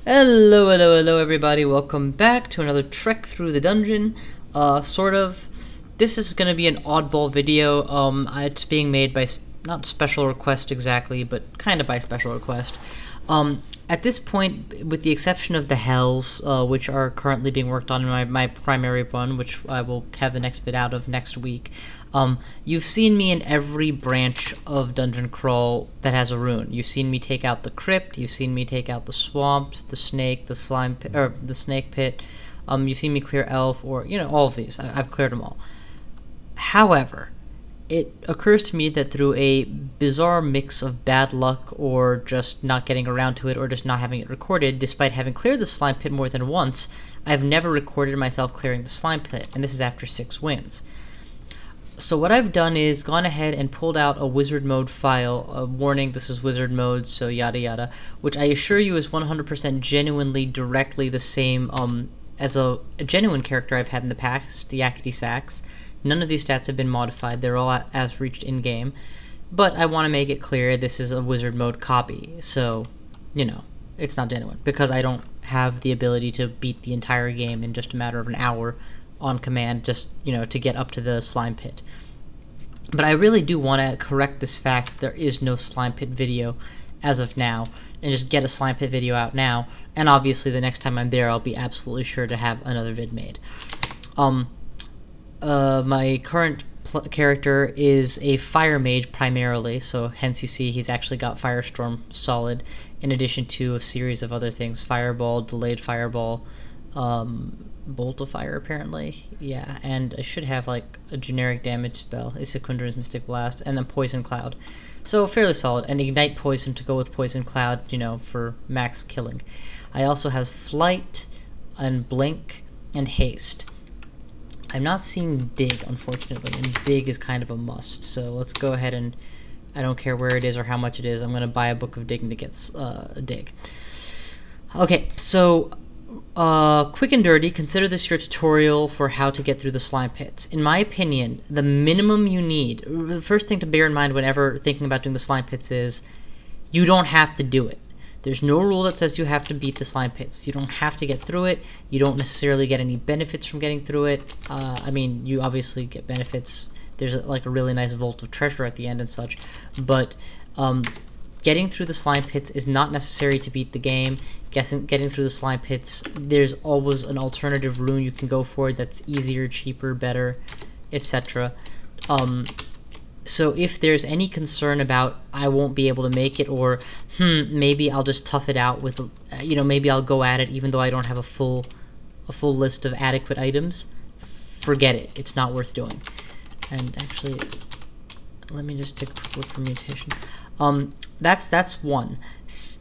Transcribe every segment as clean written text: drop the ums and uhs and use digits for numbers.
Hello, hello, hello everybody, welcome back to another trek through the dungeon, sort of. This is gonna be an oddball video. It's being made by, not special request exactly, but kind of by special request. At this point, with the exception of the hells, which are currently being worked on in my primary run, which I will have the next vid out of next week, you've seen me in every branch of Dungeon Crawl that has a rune. You've seen me take out the crypt, you've seen me take out the swamp, the snake, the slime pit, or the snake pit, you've seen me clear elf, or, all of these. I've cleared them all. However, it occurs to me that through a bizarre mix of bad luck or just not getting around to it or just not having it recorded, despite having cleared the slime pit more than once, I've never recorded myself clearing the slime pit, and this is after 6 wins. So what I've done is gone ahead and pulled out a WizMode file, a warning this is WizMode, so yada yada, which I assure you is 100% genuinely directly the same as a genuine character I've had in the past, Yakety Sax. None of these stats have been modified, they're all as reached in-game, but I want to make it clear this is a WizMode copy, so, it's not genuine, because I don't have the ability to beat the entire game in just a matter of an hour on command, just, to get up to the slime pit. But I really do want to correct this fact that there is no slime pit video as of now, and just get a slime pit video out now, and obviously the next time I'm there I'll be absolutely sure to have another vid made. My current character is a fire mage primarily, so hence you see he's actually got Firestorm solid, in addition to a series of other things: Fireball, Delayed Fireball, Bolt of Fire apparently, yeah, and I should have like a generic damage spell, Issekundr's Mystic Blast, and then Poison Cloud. So fairly solid, and Ignite Poison to go with Poison Cloud, for max killing. I also have Flight, and Blink, and Haste. I'm not seeing Dig, unfortunately, and Dig is kind of a must, so let's go ahead and, I don't care where it is or how much it is, I'm going to buy a book of digging to get Dig. Okay, so, quick and dirty, consider this your tutorial for how to get through the slime pits. In my opinion, the minimum you need, the first thing to bear in mind whenever thinking about doing the slime pits is, you don't have to do it. There's no rule that says you have to beat the slime pits. You don't have to get through it. You don't necessarily get any benefits from getting through it. I mean, you obviously get benefits. There's like a really nice vault of treasure at the end and such. But getting through the slime pits is not necessary to beat the game. Getting through the slime pits, there's always an alternative rune you can go for that's easier, cheaper, better, etc. So if there's any concern about I won't be able to make it, or maybe I'll just tough it out with, maybe I'll go at it even though I don't have a full list of adequate items, forget it. It's not worth doing. And actually, let me just take a quick look for mutation. That's one.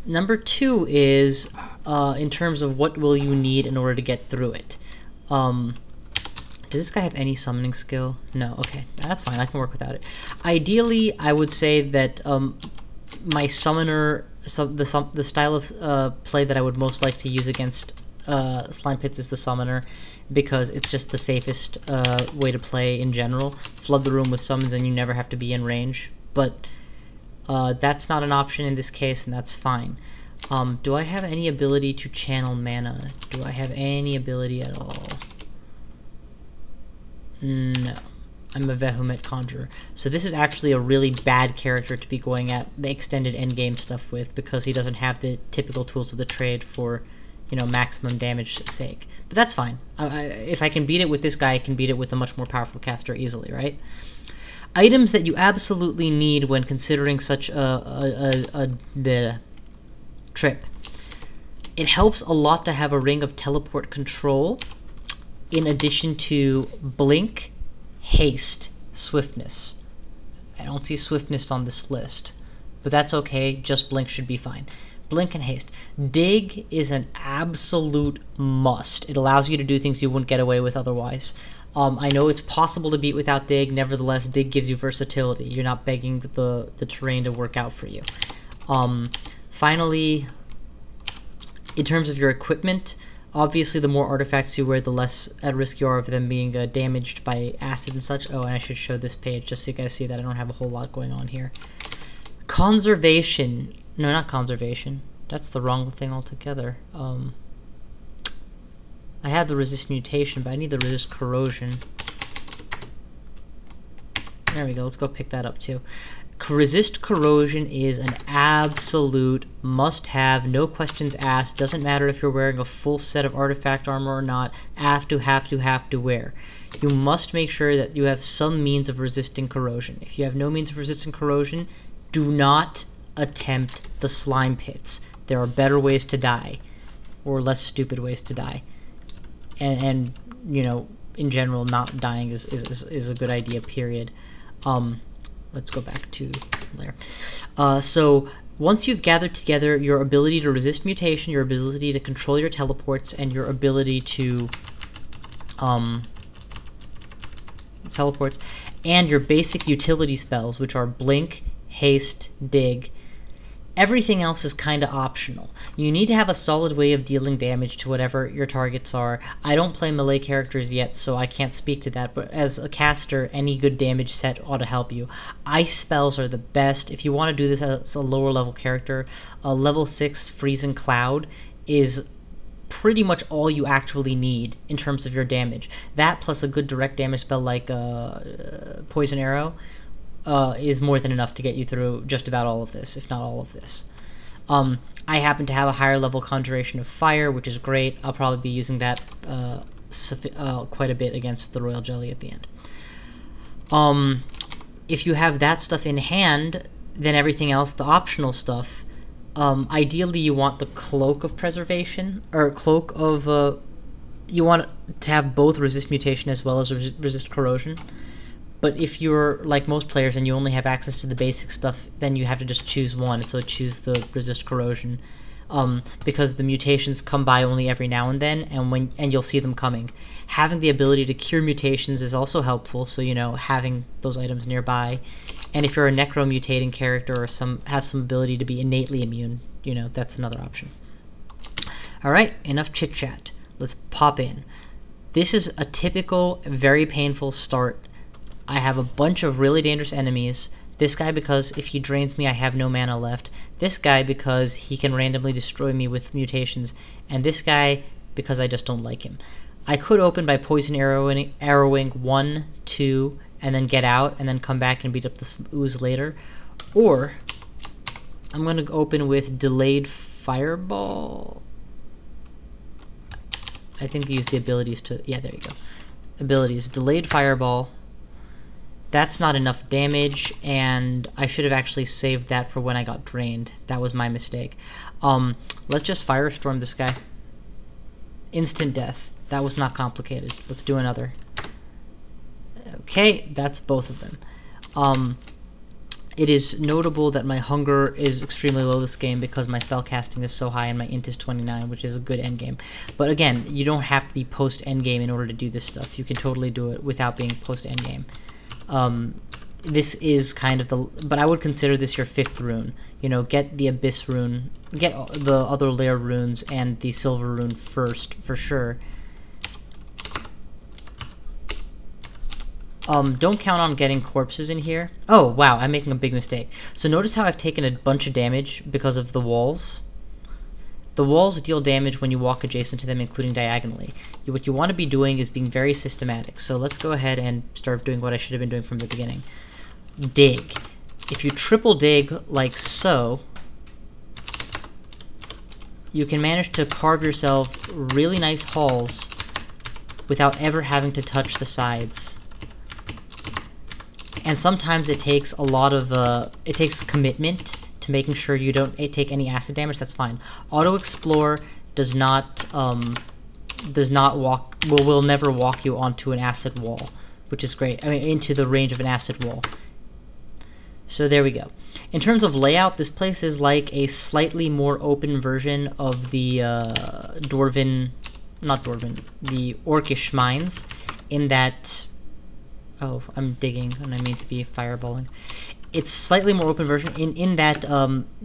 Number two is in terms of what will you need in order to get through it. Does this guy have any summoning skill? No. Okay, that's fine. I can work without it. Ideally, I would say that my summoner, the style of play that I would most like to use against slime pits is the summoner, because it's just the safest way to play in general. Flood the room with summons and you never have to be in range. But that's not an option in this case, and that's fine. Do I have any ability to channel mana? Do I have any ability at all? No. I'm a Vehement Conjurer. So this is actually a really bad character to be going at the extended endgame stuff with, because he doesn't have the typical tools of the trade for, maximum damage sake. But that's fine. If I can beat it with this guy, I can beat it with a much more powerful caster easily, right? Items that you absolutely need when considering such the trip. It helps a lot to have a ring of teleport control, in addition to Blink, Haste, Swiftness. I don't see Swiftness on this list, but that's okay, just Blink should be fine. Blink and Haste. Dig is an absolute must. It allows you to do things you wouldn't get away with otherwise. I know it's possible to beat without Dig, nevertheless Dig gives you versatility. You're not begging the terrain to work out for you. Finally, in terms of your equipment, obviously, the more artifacts you wear, the less at risk you are of them being damaged by acid and such. Oh, and I should show this page just so you guys see that I don't have a whole lot going on here. Conservation. No, not conservation. That's the wrong thing altogether. I have the resist mutation, but I need the resist corrosion. There we go, let's go pick that up too. Resist corrosion is an absolute must-have, no questions asked. Doesn't matter if you're wearing a full set of artifact armor or not. Have to wear. You must make sure that you have some means of resisting corrosion. If you have no means of resisting corrosion, do not attempt the slime pits. There are better ways to die, or less stupid ways to die. And you know, in general, not dying is a good idea, period. Let's go back to there. So once you've gathered together your ability to resist mutation, your ability to control your teleports, and your ability to teleports, and your basic utility spells, which are blink, haste, dig, everything else is kind of optional. You need to have a solid way of dealing damage to whatever your targets are. I don't play melee characters yet, so I can't speak to that, but as a caster, any good damage set ought to help you. Ice spells are the best. If you want to do this as a lower level character, a level 6 Freezing Cloud is pretty much all you actually need in terms of your damage. That plus a good direct damage spell like Poison Arrow is more than enough to get you through just about all of this, if not all of this. I happen to have a higher level Conjuration of Fire, which is great. I'll probably be using that quite a bit against the Royal Jelly at the end. If you have that stuff in hand, then everything else, the optional stuff, ideally you want the Cloak of Preservation, or Cloak of... you want to have both resist mutation as well as resist corrosion. But if you're like most players and you only have access to the basic stuff, then you have to just choose one. So choose the resist corrosion, because the mutations come by only every now and then, and you'll see them coming. Having the ability to cure mutations is also helpful. So you know, having those items nearby, and if you're a necromutating character or have some ability to be innately immune, you know, that's another option. All right, enough chit chat. Let's pop in. This is a typical, very painful start. I have a bunch of really dangerous enemies. This guy because if he drains me I have no mana left. This guy because he can randomly destroy me with mutations. And this guy because I just don't like him. I could open by poison arrowing 1, 2, and then get out, and then come back and beat up this ooze later. Or I'm going to open with delayed fireball. I think use the abilities to... yeah, there you go. Abilities. Delayed fireball. That's not enough damage, and I should have actually saved that for when I got drained. That was my mistake. Let's just Firestorm this guy. Instant death. That was not complicated. Let's do another. Okay, that's both of them. It is notable that my hunger is extremely low this game because my spellcasting is so high and my int is 29, which is a good endgame. But again, you don't have to be post-endgame in order to do this stuff. You can totally do it without being post-endgame. This is kind of the... but I would consider this your 5th rune. You know, get the Abyss rune, get the other layer runes, and the Silver rune first, for sure. Don't count on getting corpses in here. Oh, wow, I'm making a big mistake. So notice how I've taken a bunch of damage because of the walls? The walls deal damage when you walk adjacent to them, including diagonally. What you want to be doing is being very systematic. So let's go ahead and start doing what I should have been doing from the beginning. Dig. If you triple dig like so, you can manage to carve yourself really nice halls without ever having to touch the sides. And sometimes it takes a lot of, it takes commitment to making sure you don't take any acid damage. That's fine. Auto Explore does not walk, will never walk you onto an acid wall, which is great. I mean, into the range of an acid wall. So there we go. In terms of layout, this place is like a slightly more open version of the the Orcish mines, in that... oh, I'm digging, and I mean to be fireballing. It's slightly more open version, in that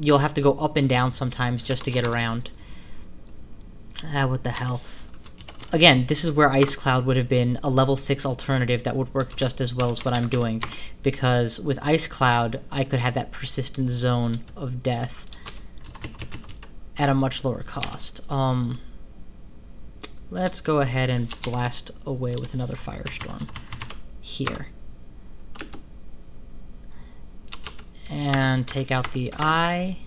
you'll have to go up and down sometimes just to get around. What the hell. Again, this is where Ice Cloud would have been a level 6 alternative that would work just as well as what I'm doing, because with Ice Cloud, I could have that persistent zone of death. at a much lower cost. Let's go ahead and blast away with another firestorm here. And take out the eye.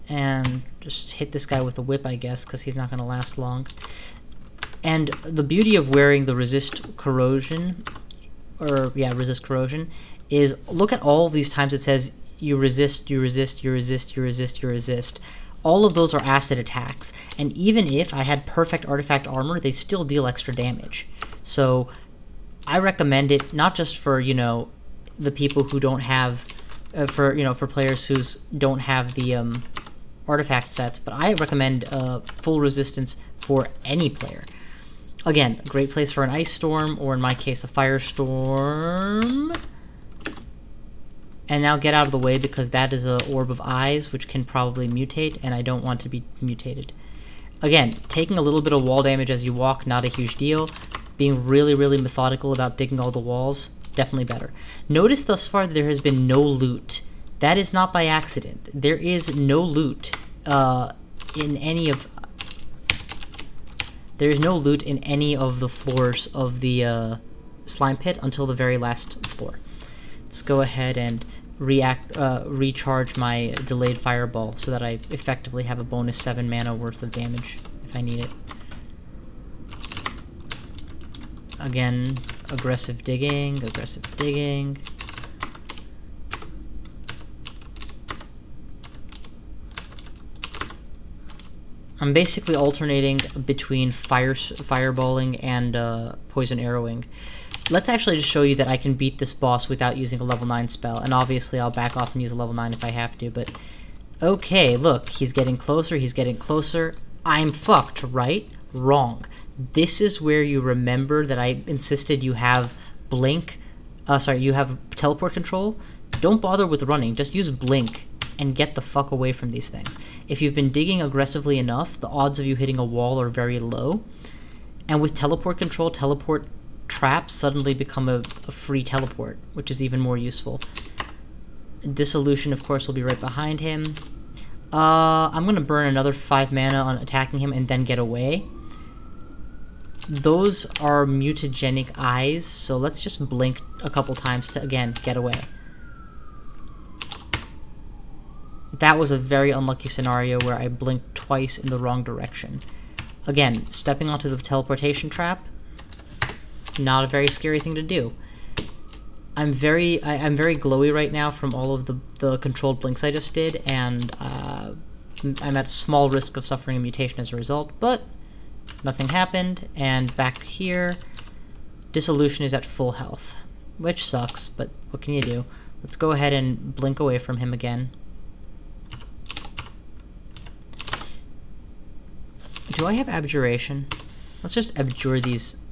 And just hit this guy with a whip, I guess, because he's not going to last long. And the beauty of wearing the resist corrosion, resist corrosion, is look at all of these times it says you resist, you resist, you resist, you resist, you resist. All of those are acid attacks, and even if I had perfect artifact armor, they still deal extra damage. So I recommend it not just for, you know, the people who don't have, for players who don't have the artifact sets, but I recommend full resistance for any player. Again, a great place for an ice storm, or in my case, a firestorm. And now get out of the way, because that is an orb of eyes, which can probably mutate, and I don't want to be mutated. Again, taking a little bit of wall damage as you walk, not a huge deal. Being really, really methodical about digging all the walls, definitely better. Notice thus far that there has been no loot. That is not by accident. There is no loot in any of... There is no loot in any of the floors of the slime pit until the very last floor. Let's go ahead and recharge my delayed fireball so that I effectively have a bonus 7 mana worth of damage if I need it. Again, aggressive digging, aggressive digging. I'm basically alternating between fireballing and poison arrowing. Let's actually just show you that I can beat this boss without using a level 9 spell, and obviously I'll back off and use a level 9 if I have to, but... Okay, look, he's getting closer, he's getting closer. I'm fucked, right? Wrong. This is where you remember that I insisted you have blink... you have teleport control. Don't bother with running, just use blink and get the fuck away from these things. If you've been digging aggressively enough, the odds of you hitting a wall are very low. And with teleport control, teleport traps suddenly become a free teleport, which is even more useful. Dissolution, of course, will be right behind him. I'm going to burn another 5 mana on attacking him and then get away. Those are mutagenic eyes, so let's just blink a couple times to, again, get away. That was a very unlucky scenario where I blinked twice in the wrong direction. Again, stepping onto the teleportation trap, not a very scary thing to do. I'm very glowy right now from all of the controlled blinks I just did, and I'm at small risk of suffering a mutation as a result, but nothing happened, and back here, Dissolution is at full health, which sucks, but what can you do? Let's go ahead and blink away from him again. Do I have Abjuration? Let's just abjure these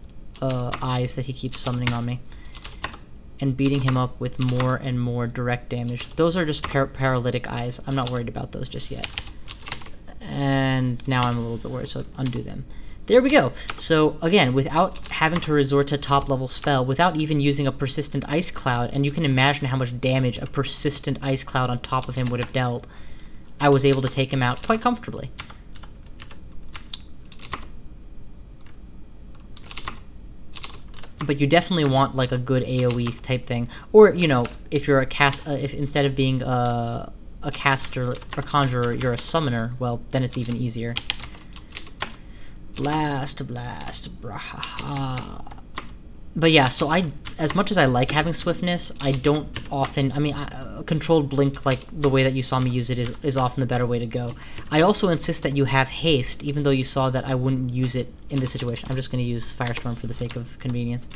eyes that he keeps summoning on me. And beating him up with more and more direct damage. Those are just paralytic eyes. I'm not worried about those just yet. And now I'm a little bit worried, so undo them. There we go. So again, without having to resort to top level spell, without even using a persistent ice cloud, and you can imagine how much damage a persistent ice cloud on top of him would have dealt, I was able to take him out quite comfortably. But you definitely want like a good AoE type thing, or you know, if you're a if instead of being a caster or conjurer, you're a summoner, well, then it's even easier. Blast, blast, braha. But yeah, so as much as I like having swiftness, I don't often, I mean, a controlled blink like the way that you saw me use it is often the better way to go. I also insist that you have haste, even though you saw that I wouldn't use it in this situation. I'm just going to use Firestorm for the sake of convenience.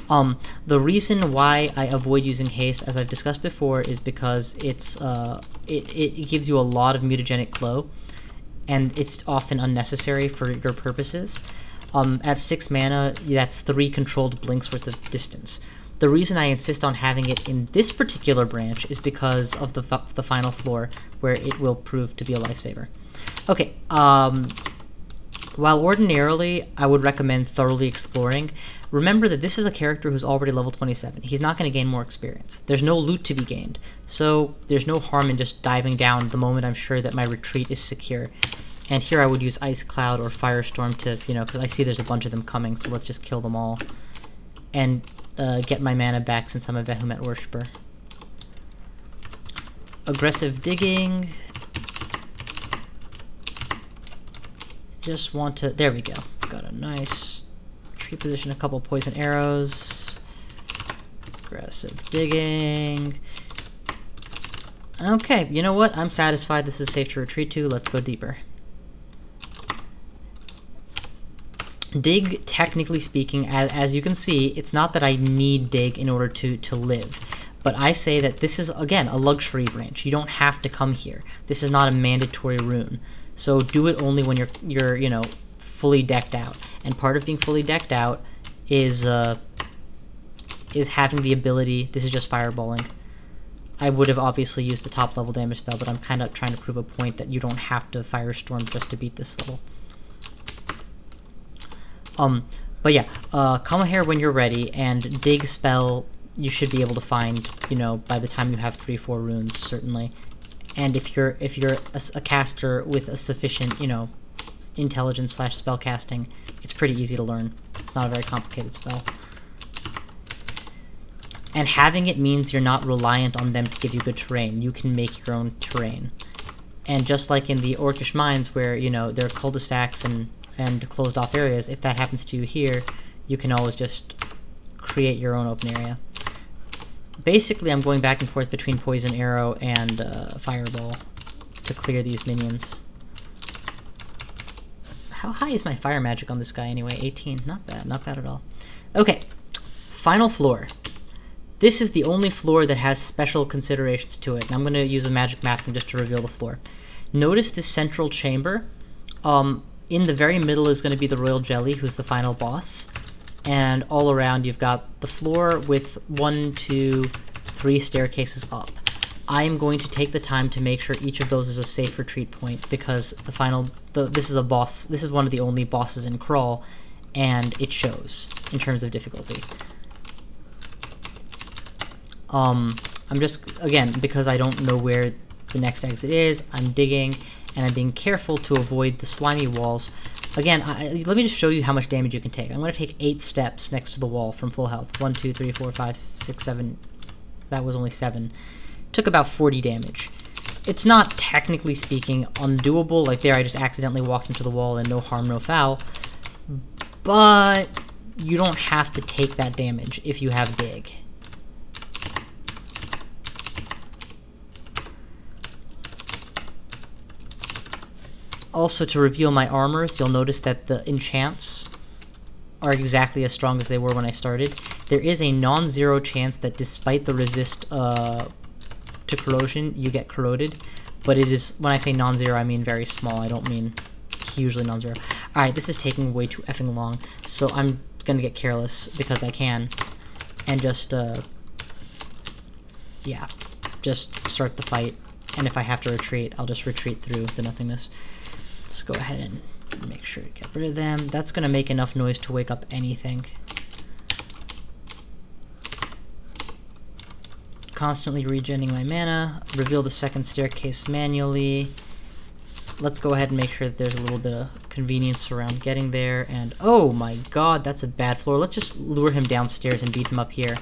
The reason why I avoid using haste, as I've discussed before, is because it's it gives you a lot of mutagenic glow, and it's often unnecessary for your purposes. At 6 mana, that's 3 controlled blinks worth of distance. The reason I insist on having it in this particular branch is because of the final floor, where it will prove to be a lifesaver. Okay, While ordinarily I would recommend thoroughly exploring, remember that this is a character who's already level 27. He's not going to gain more experience. There's no loot to be gained, so there's no harm in just diving down the moment I'm sure that my retreat is secure. And here I would use Ice Cloud or Firestorm to, because I see there's a bunch of them coming, so let's just kill them all. And get my mana back since I'm a Vehumet Worshipper. Aggressive digging. Just want to... There we go. Got a nice tree position, a couple poison arrows. Aggressive digging. Okay, you know what? I'm satisfied. This is safe to retreat to. Let's go deeper. Dig, technically speaking, as you can see, it's not that I need dig in order to live. But I say that this is, again, a luxury branch. You don't have to come here. This is not a mandatory rune. So do it only when you're fully decked out. And part of being fully decked out is having the ability. This is just fireballing. I would have obviously used the top level damage spell, but I'm kind of trying to prove a point that you don't have to Firestorm just to beat this level. But yeah, come here when you're ready, and dig spell you should be able to find, by the time you have 3-4 runes, certainly. And if you're a caster with a sufficient, intelligence / spell casting, it's pretty easy to learn. It's not a very complicated spell. And having it means you're not reliant on them to give you good terrain. You can make your own terrain. And just like in the Orcish Mines, where, there are cul-de-sacs and closed off areas, if that happens to you here, you can always just create your own open area. Basically, I'm going back and forth between Poison Arrow and Fireball to clear these minions. How high is my fire magic on this guy anyway? 18. Not bad. Not bad at all. Okay. Final floor. This is the only floor that has special considerations to it, and I'm going to use a magic mapping just to reveal the floor. Notice this central chamber. In the very middle is going to be the Royal Jelly, who's the final boss. And all around you've got the floor with 1, 2, 3 staircases up. I'm going to take the time to make sure each of those is a safe retreat point, because this is a boss. This is one of the only bosses in Crawl, and it shows in terms of difficulty. I'm just, again, because I don't know where the next exit is, I'm digging, and I'm being careful to avoid the slimy walls. Again, let me just show you how much damage you can take. I'm going to take 8 steps next to the wall from full health. 1, 2, 3, 4, 5, 6, 7. That was only 7. Took about 40 damage. It's not, technically speaking, undoable. Like there, I just accidentally walked into the wall and no harm, no foul. But you don't have to take that damage if you have dig. Also, to reveal my armors, you'll notice that the enchants are exactly as strong as they were when I started. There is a non-zero chance that despite the resist to corrosion, you get corroded. But it is, when I say non-zero, I mean very small. I don't mean hugely non-zero. Alright, this is taking way too effing long, so I'm gonna get careless because I can. And just, yeah, just start the fight. And if I have to retreat, I'll just retreat through the nothingness. Let's go ahead and make sure to get rid of them. That's going to make enough noise to wake up anything. Constantly regenerating my mana. Reveal the second staircase manually. Let's go ahead and make sure that there's a little bit of convenience around getting there. And oh my god, that's a bad floor. Let's just lure him downstairs and beat him up here.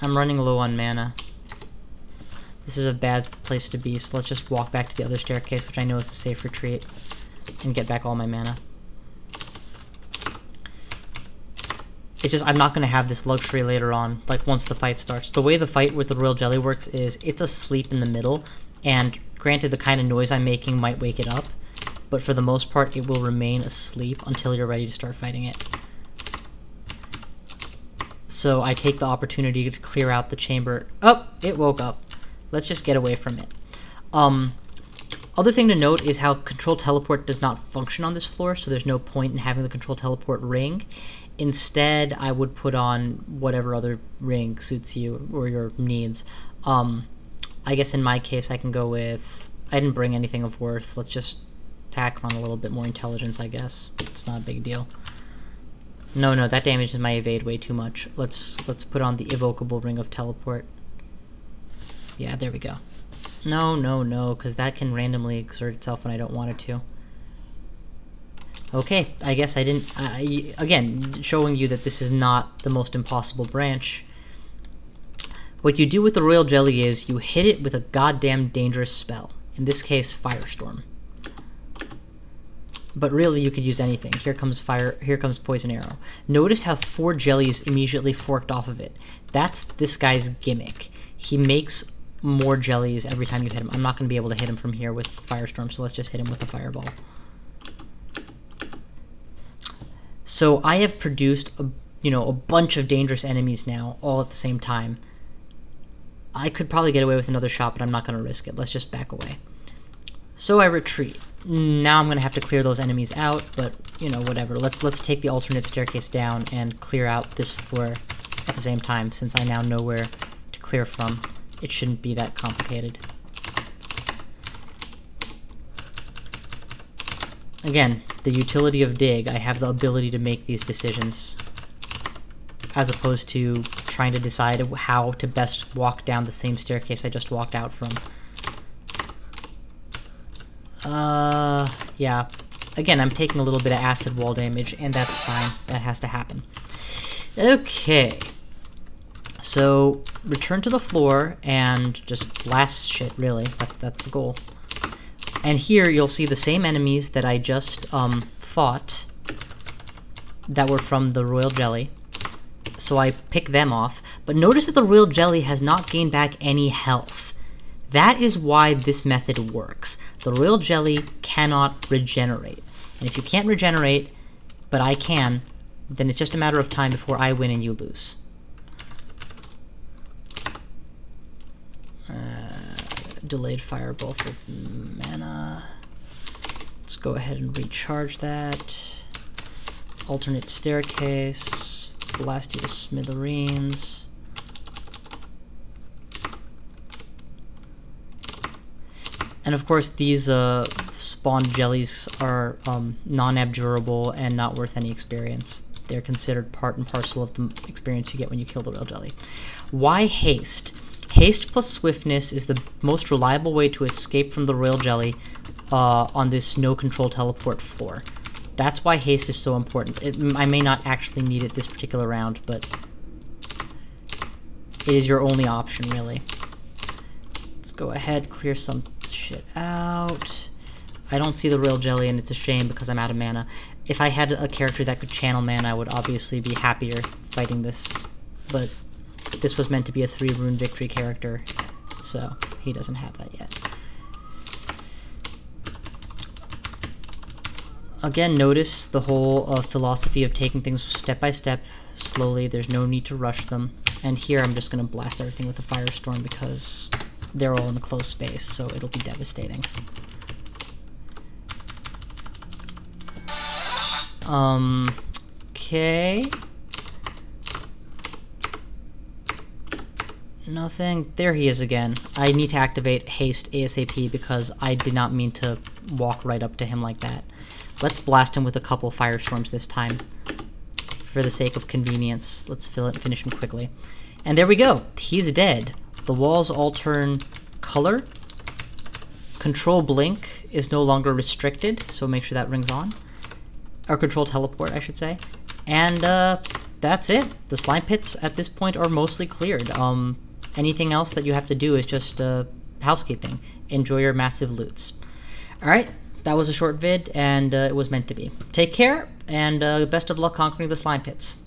I'm running low on mana. This is a bad place to be, so let's just walk back to the other staircase, which I know is a safe retreat, and get back all my mana. It's just, I'm not going to have this luxury later on, like once the fight starts. The way the fight with the Royal Jelly works is, it's asleep in the middle, and granted the kind of noise I'm making might wake it up, but for the most part it will remain asleep until you're ready to start fighting it. So I take the opportunity to clear out the chamber. Oh, it woke up. Let's just get away from it. Other thing to note is how Control Teleport does not function on this floor, so there's no point in having the Control Teleport ring. Instead, I would put on whatever other ring suits you or your needs. I guess in my case, I can go with... I didn't bring anything of worth. Let's just tack on a little bit more intelligence, I guess. It's not a big deal. No, that damages my evade way too much. Let's put on the evocable ring of teleport. Yeah, there we go. No, because that can randomly exert itself when I don't want it to. Okay, I guess I didn't... again, showing you that this is not the most impossible branch. What you do with the Royal Jelly is you hit it with a goddamn dangerous spell. In this case, Firestorm. But really, you could use anything. Here comes Poison Arrow. Notice how 4 jellies immediately forked off of it. That's this guy's gimmick. He makes more jellies every time you hit him. I'm not going to be able to hit him from here with Firestorm, so let's just hit him with a Fireball. So I have produced a bunch of dangerous enemies now, all at the same time. I could probably get away with another shot, but I'm not going to risk it. Let's just back away. So I retreat. Now I'm going to have to clear those enemies out, but, whatever. Let's take the alternate staircase down and clear out this floor at the same time, since I now know where to clear from. It shouldn't be that complicated. Again, the utility of Dig, I have the ability to make these decisions, as opposed to trying to decide how to best walk down the same staircase I just walked out from. Yeah. Again, I'm taking a little bit of acid wall damage, and that's fine. That has to happen. Okay. So, return to the floor, and just blast shit, really. That's the goal. And here, you'll see the same enemies that I just, fought, that were from the Royal Jelly. So I pick them off. But notice that the Royal Jelly has not gained back any health. That is why this method works. The Royal Jelly cannot regenerate. And if you can't regenerate, but I can, then it's just a matter of time before I win and you lose. Delayed Fireball for mana. Let's go ahead and recharge that. Alternate staircase. Blast you to smithereens. And of course, these spawned jellies are non-abjurable and not worth any experience. They're considered part and parcel of the experience you get when you kill the Royal Jelly. Why haste? Haste plus swiftness is the most reliable way to escape from the Royal Jelly on this no-control teleport floor. That's why haste is so important. I may not actually need it this particular round, but it is your only option, really. Let's go ahead, clear some shit out. I don't see the Royal Jelly, and it's a shame because I'm out of mana. If I had a character that could channel mana, I would obviously be happier fighting this, but this was meant to be a 3-rune victory character, so he doesn't have that yet. Again, notice the whole philosophy of taking things step by step, slowly. There's no need to rush them. And here I'm just going to blast everything with a Firestorm because they're all in a closed space, so it'll be devastating. Okay. Nothing. There he is again. I need to activate haste ASAP because I did not mean to walk right up to him like that. Let's blast him with a couple Firestorms this time. For the sake of convenience, let's finish him quickly. And there we go. He's dead. The walls all turn color. Control Blink is no longer restricted, so make sure that rings on. Or Control Teleport, I should say. And that's it. The slime pits at this point are mostly cleared. Anything else that you have to do is just housekeeping. Enjoy your massive loots. Alright, that was a short vid, and it was meant to be. Take care, and best of luck conquering the slime pits.